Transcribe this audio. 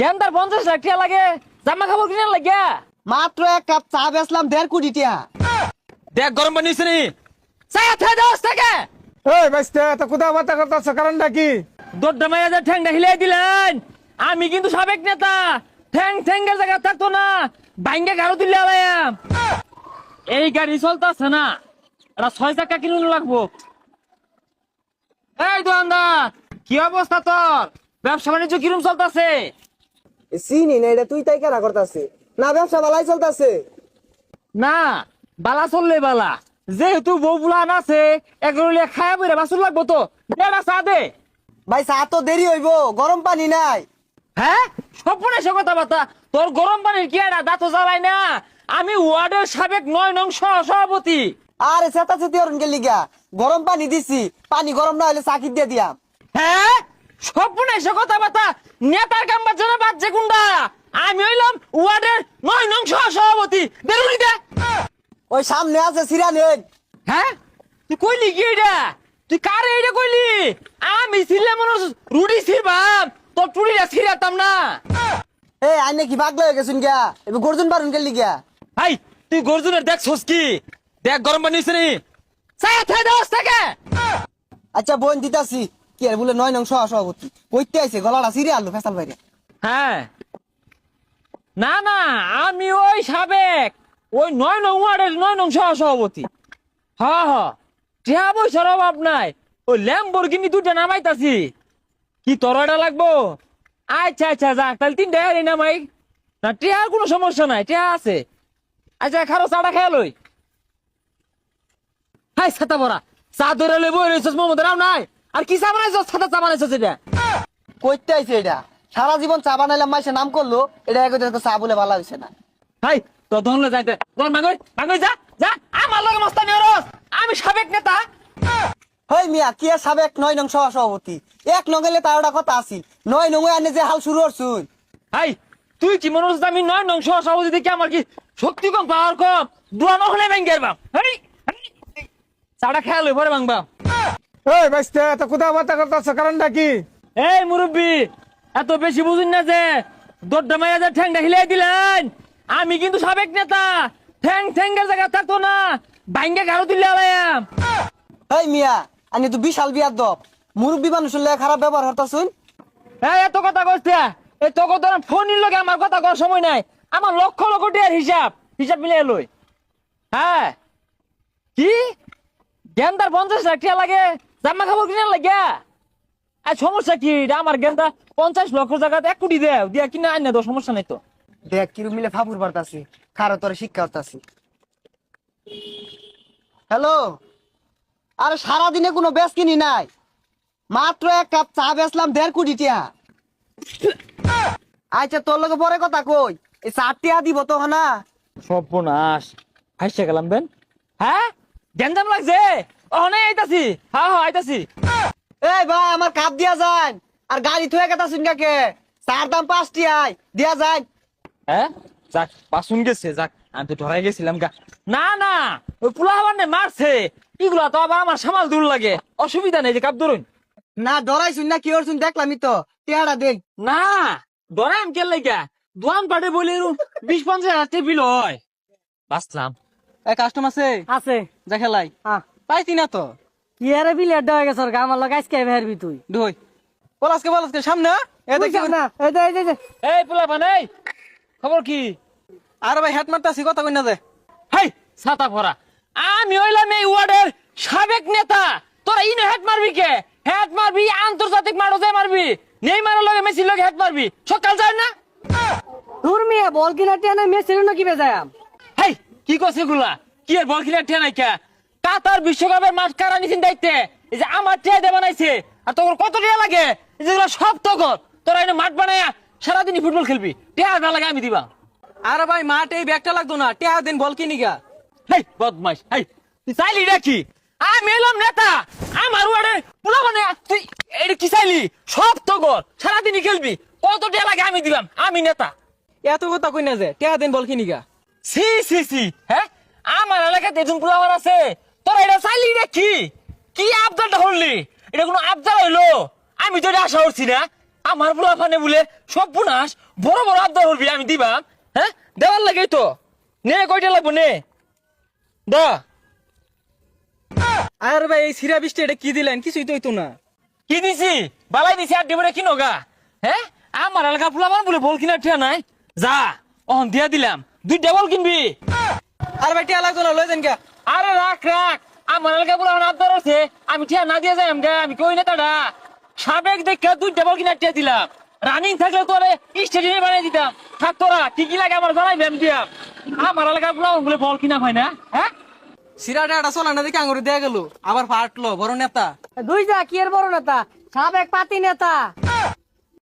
গেন্দার 50 লাখ টাকা লাগে জামা কাপড় কিনে লাগিয়া মাত্র এক কাপ চা বেচলাম 1.5 কোটি টাকা। দেখ গরম পানি হইছে নি চায়া থাই দাও থেকে এই বাইস্তে এত কথা বার্তা করতেছ কারণটা কি? দොড্ডা মাইয়া যে ঠ্যাংটা হিলাই দিলেন আমি কিন্তু সাবেক নেতা ঠ্যাং ঠ্যাঙ্গের জায়গা থাকতো না ভাঙ্গে গাড়ো তুলে আলাইয়াম এই গাড়ি চলতেছে না এটা 6 চাকা কিনুন লাগবো। এই দোকানদার কি অবস্থা তোর ব্যবসা বাণিজ্য কিরম চলতেছে? চিনি না এটা তুই তাই কেনা করতাছে না ব্যবসা ভালাই চলতেছে না বালা চললে বালা যেহেতু বউ বুলান আছে এগুলো খায়া বইরা বাসুর লাগবো তো দেড়া চা দে। ভাই চা তো দেরি হইব গরম পানি নাই। হ্যাঁ স্বপ্নে সে কথা বার্তা তোর গরম পানির কি না দাঁত জ্বালাই না আমি ওয়ার্ডের সাবেক 9 নং সভাপতি। আরে চেতা চেতি অরুণ গেলি গা গরম পানি দিছি পানি গরম না হলে চাকি দিয়ে দিয়াম। হ্যাঁ স্বপ্নে সে কথা বার্তা নেতার কাম বাচ্চা বাচ্চা কুন্ডা আমি হইলাম ওয়ার্ডের 9 নং সভাপতি বেরুনি দে। ওই সামনে আছে সিরানেন। হ্যাঁ তুই কইলি কি এটা তুই কারে এটা কইলি আমি ছিলাম মানুষ রুডি ছিরবাম তোর টুড়িটা ছিড়াতাম না। এই আইনে কি পাগলা হয়ে গেছুন গা এবার গর্জন পারুন গেলি গা। হাই তুই গর্জনের দেখছস কি দেখ গরম পানি হইছে নি চায়া থাই দাও থেকে আচ্ছা বোন দিতাছি কি আর বলে 9 নং সভাপতি কইতে আইছে গলাটা সিরে আলু ফেসাল বাইরে। হ্যাঁ না না আমি ওই সাবেক ওই 9 নং ওয়ার্ডের 9 নং সভাপতি। হ্যাঁ হ্যাঁ টিয়া পয়সার অভাব নাই ওই ল্যাম্বরগিনি দুটা নামাইতাছি কি তোর এটা লাগবো? আচ্ছা আচ্ছা যাক তাহলে 3টা হেরি নামাই না টিয়ার কোনো সমস্যা নাই টিয়া আছে। আচ্ছা খারো চাটা খেয়ে লই হাই ছাতা বড়া চা ধরে লই বই রইছস মোমদের রাও নাই আর কি চা বানাইছস ছাতা চা বানাইছস এটা কইতে আইছে এটা সারা জীবন চা বানাইলাম মাইসে নাম করলো এটা একদম চা বলে ভালো হইছে না। হাই তো ধনলে যাইতে তোর মাঙ্গই মাঙ্গই যা যা আমার লগে মস্তানি হরস আমি সাবেক নেতা। হই মিয়া কি আর সাবেক 9 নং সভাপতি এক নঙ্গেলে তারটা কথা আছে 9 নং আনে যে হাল শুরু করছুন। হাই তুই কি মনে হচ্ছে আমি 9 নং সভাপতি দেখি আমার কি শক্তি কম পাওয়ার কম দুয়ানো হলে ভাঙ্গের বাপ হেই চাটা খেয়াল হই পরে ভাঙবা। এই বাইস্তে এত কথা বার্তা করতেছ কারণটা কি? এই মুরব্বি এত বেশি বুঝুন না যে দොড্ডা মাইয়া যে ঠ্যাংটা হিলাই দিলেন আমি কিন্তু সাবেক নেতা ঠ্যাং ঠ্যাঙ্গের জায়গা থাকতো না ভাঙ্গে গাড়ো তুলে আলাইয়াম। হই মিয়া আনি তো বিশাল বিয়ার দপ মুরব্বী মানুষের লাগে খারাপ ব্যবহার হতাছুন। এই এত কথা কইতে এই তো কথা ফোনের লগে আমার কথা কর সময় নাই আমার লক্ষ লক্ষ টাকার হিসাব হিসাব মিলিয়ে লই। হ্যাঁ কি গেন্দার 50 লাখ টাকা লাগে জামা কাপড় কিনে লাগিয়া আর সমস্যা কি আমার গেন্দা 50 লক্ষ জায়গাতে 1 কোটি দেও দিয়া কিনা আইনা তো সমস্যা নাই তো। দেখ কিরম মিলে ফাপুর বার্তাছি খারো তোর শিক্ষা হতাছি। হ্যালো আরে সারাদিনে কোনো বেচ কিনি নাই মাত্র এক কাপ চা বেচলাম 1.5 কোটি টাকা। আচ্ছা তোর লগে পরে কথা কই এই 4 টাকা দিব তো না। সর্বনাশ হাসছে গেলাম বেন। হ্যাঁ গেন্দাম লাগছে অনেক আইতাছি হ্যাঁ হ্যাঁ আইতাছি। এই ভাই আমার কাপ দিয়া যান আর গাড়ি থুয়ে গেতা শুনগাকে চার দাম 5 টাকায় দিয়া যান। হ্যাঁ যাক বাসুন গেছে যাক আমি তো ধরাই গেছিলাম গা। না না ওই পোলা আবার মারছে এগুলা তো আবার আমার সামাল দূর লাগে অসুবিধা নেই যে কাপ ধরুন। না ডরাইছুন না কি করছুন দেখলামই তো টেহারা দেখ। না ধরাই আমি কেন লাগা দোয়ান পাটে বলে 20-50 হাজার টেবিল হয় বাঁচলাম। এ কাস্টমার আছে আছে দেখালাই হ্যাঁ পাইছি না তো ইয়ারে বিলিয়ার দেওয়া গেছে ওর আমার লগে আজকে বেরবি তুই দুই বলাসকে সামনে এ দেখি না এই যে এই পোলা বানাই খবর কি? আর ভাই হেড মারতাছি কথা কই না যে হাই ছাতা ভরা আমি হইলাম এই ওয়ার্ডের সাবেক নেতা তোরা ইনো হেড মারবি কে? হেড মারবি আন্তর্জাতিক মারো যে মারবি নেই মারার লগে মেসির লগে হেড মারবি সকাল যায় না। তোর মেয়ে বল কিনা টেনে মেসির কি বেজায়াম হাই কি কছে গুলা কি আর বল খেলে ঠেনাই কে? কাতার বিশ্বকাপের মাঠ কারা নিছেন দায়িত্বে এই যে আমার টিয়া দে বানাইছে আর তোর কত টিয়া লাগে এই যেগুলো সব তো কর তোরা এনে মাঠ বানায়া সারাদিনই ফুটবল খেলবি টিয়া না লাগে আমি দিবা। আরে ভাই মাঠ এই ব্যাগটা লাগতো না টেহা দিন বল কিনি গা। হেই বদমাইশ হাই তুই চাইলি নাকি আমি এলাম নেতা আমার ওয়ার্ডে পোলা বানায়া তুই এটা কি চাইলি সব তো কর সারাদিনই খেলবি কত টিয়া লাগে আমি দিলাম আমি নেতা। এত কথা কই না যে টেহা দিন বল কিনি গা। সি সি সি হ্যাঁ আমার এলাকাতে এরকম পোলাবার আছে তোরা এটা চাইলি নাকি কি আবদারটা হলি এটা কোনো আবদার হইলো আমি তো এটা আশা করছি না আমার পোলা ফানে বলে সব বুনাস বড় বড় আবদার হলবি আমি দিবা হ্যাঁ দেওয়ার লাগেই তো নে কয়টা লাগবো নে দা আর ভাই এই সিরা বৃষ্টি এটা কি দিলেন কিছুই তো হইতো না। কি দিছি বালাই দিছি আর দেবরে কিনো গা হ্যাঁ আমার এলাকা পোলা মান বলে বল কিনা ঠিয়া নাই যা অহন দিয়া দিলাম 2টা বল কিনবি আর ভাই টিয়া লাগতো না লই যান কে। আরে রাখ রাখ আমার এলাকা পোলা মান আবদার আছে আমি ঠিয়া না দিয়ে যাই আমগা আমি কই না তাডা সাবেক দেখে 2টা বল কিনা ঠিয়া দিলাম রানিং থাকলে তোরে স্টেডিয়ামে বানাই দিতাম থাক তোরা কি লাগে আমার জানাইবি আমি দিয়াম আমার এলাকা পোলা বলে বল কিনা হয় না হ্যাঁ সিরাটা এটা চলা না দেখে আঙুরে দেয়া গেল আবার ফাটলো বড় নেতা। দুই যা কি এর বড় নেতা সাবেক পাতি নেতা